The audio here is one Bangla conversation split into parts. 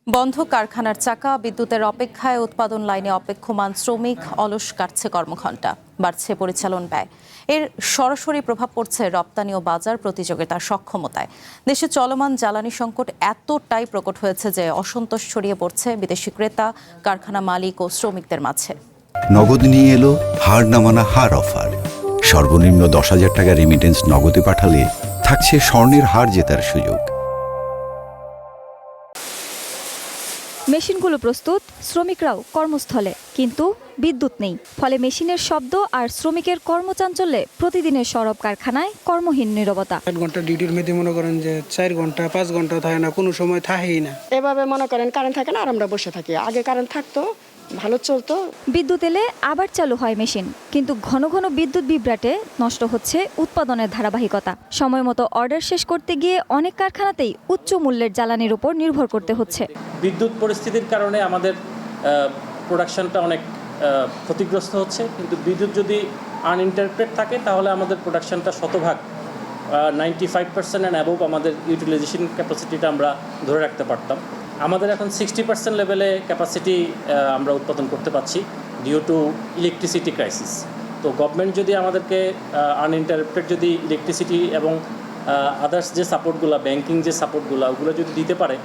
বন্ধ কারখানার চাকা, বিদ্যুতের অপেক্ষায় উৎপাদন লাইনে অপেক্ষমান শ্রমিক, অলস কাটছে কর্মঘণ্টা, বাড়ছে পরিচালন ব্যয়। এর সরাসরি প্রভাব পড়ছে রপ্তানি ও বাজার প্রতিযোগিতার সক্ষমতায়। দেশে চলমান জ্বালানি সংকট এতটাই প্রকট হয়েছে যে অসন্তোষ ছড়িয়ে পড়ছে বিদেশি ক্রেতা, কারখানা মালিক ও শ্রমিকদের মাঝে। নগদ নিয়ে এলো হার না মানা হার অফার। সর্বনিম্ন 10,000 টাকা রেমিটেন্স নগদে পাঠালে থাকছে স্বর্ণের হার জেতার সুযোগ। মেশিনগুলো প্রস্তুত, শ্রমিকরাও কর্মস্থলে, কিন্তু বিদ্যুৎ নেই। ফলে মেশিনের শব্দ আর শ্রমিকের কর্মচাঞ্চল্যে প্রতিদিনের সরব কারখানায় কর্মহীন নীরবতা। 8 ঘন্টা ডিউটির মধ্যে মনে করেন যে 4 ঘন্টা 5 ঘন্টা থাকে না, কোনো সময় থাকেই না। এভাবে মনে করেন কারেন্ট থাকে না আর আমরা বসে থাকি। আগে কারেন্ট থাকতো, ভালো চলতো। বিদ্যুৎ এলে আবার চালু হয় মেশিন, কিন্তু ঘন ঘন বিদ্যুৎ বিভ্রাটে নষ্ট হচ্ছে উৎপাদনের ধারাবাহিকতা। সময় মতো অর্ডার শেষ করতে গিয়ে অনেক কারখানাতেই উচ্চ মূল্যের জ্বালানির উপর নির্ভর করতে হচ্ছে। বিদ্যুৎ পরিস্থিতির কারণে আমাদের প্রোডাকশনটা অনেক ক্ষতিগ্রস্ত হচ্ছে, কিন্তু বিদ্যুৎ যদি আনইন্টারপ্টেড থাকে তাহলে আমাদের প্রোডাকশনটা শতভাগ 95% অ্যান্ড অ্যাবোভ আমাদের ইউটিলাইজেশন ক্যাপাসিটিটা আমরা ধরে রাখতে পারতাম। আমাদের এখন 60% লেভেলে ক্যাপাসিটি আমরা উৎপাদন করতে পারছি ডিউ টু ইলেকট্রিসিটি ক্রাইসিস। তো গভর্নমেন্ট যদি আমাদেরকে আনইন্টারপ্টেড যদি ইলেকট্রিসিটি এবং আদার্স যে সাপোর্টগুলো, ব্যাংকিং যে সাপোর্টগুলো, ওগুলো যদি দিতে পারে,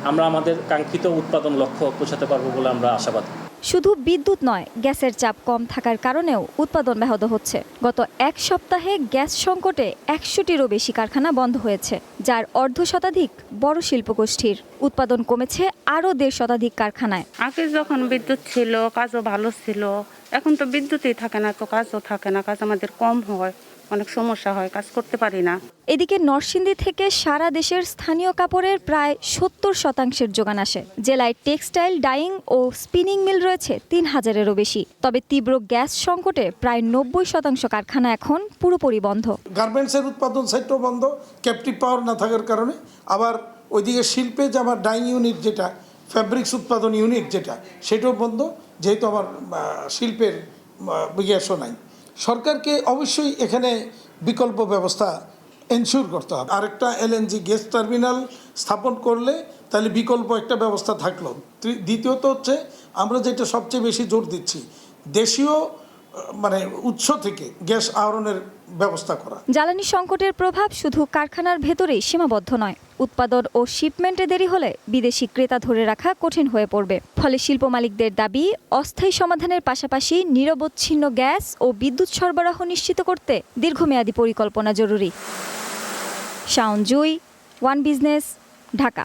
আমরা আমাদের কাঙ্ক্ষিত উৎপাদন লক্ষ্য পৌঁছাতে পারবো বলে আমরা আশাবাদী। শুধু বিদ্যুৎ নয়, গ্যাসের চাপ কম থাকার কারণেও উৎপাদন ব্যাহত হচ্ছে। গত এক সপ্তাহে গ্যাস সংকটে 100টিরও বেশি কারখানা বন্ধ হয়েছে, যার অর্ধশতাধিক বড় শিল্পগোষ্ঠীর। উৎপাদন কমেছে আরও 1.5 শতাধিক কারখানায়। আগে যখন বিদ্যুৎ ছিল, কাজও ভালো ছিল। এখন তো বিদ্যুৎই থাকে না, তো কাজও থাকে না, কাজ আমাদের কম হয়, অনেক সমস্যা হয়, কাজ করতে পারি না। এদিকে নরসিংদী থেকে সারা দেশের স্থানীয় কাপড়ের প্রায় 70% যোগান আসে। জেলায় টেক্সটাইল, ডাইং ও স্পিনিং মিল রয়েছে 3000-এরও বেশি। তবে তীব্র গ্যাস সংকটে প্রায় 90% কারখানা এখন পুরোপুরি বন্ধ। গার্মেন্টসের উৎপাদন সাইটও বন্ধ, ক্যাপটিভ পাওয়ার না থাকার কারণে। আবার ওইদিকে শিল্পে যে আমার ডাইং ইউনিট, যেটা ফ্যাব্রিক্স উৎপাদন ইউনিট, যেটা সেটাও বন্ধ, যেহেতু আমার শিল্পের গ্যাসও নাই। সরকারকে অবশ্যই এখানে বিকল্প ব্যবস্থা এনশিওর করতে হবে। আরেকটা এলএনজি গ্যাস টার্মিনাল স্থাপন করলে তাহলে বিকল্প একটা ব্যবস্থা থাকলো। দ্বিতীয়ত হচ্ছে আমরা যেটা সবচেয়ে বেশি জোর দিচ্ছি, দেশীয় উৎস থেকে গ্যাস আহরণের ব্যবস্থা করা। জ্বালানি সংকটের প্রভাব শুধু কারখানার ভেতরেই সীমাবদ্ধ নয়। উৎপাদন ও শিপমেন্টে দেরি হলে বিদেশি ক্রেতা ধরে রাখা কঠিন হয়ে পড়বে। ফলে শিল্প মালিকদের দাবি, অস্থায়ী সমাধানের পাশাপাশি নিরবচ্ছিন্ন গ্যাস ও বিদ্যুৎ সরবরাহ নিশ্চিত করতে দীর্ঘমেয়াদী পরিকল্পনা জরুরি। শাওন জুই, ওয়ান বিজনেস, ঢাকা।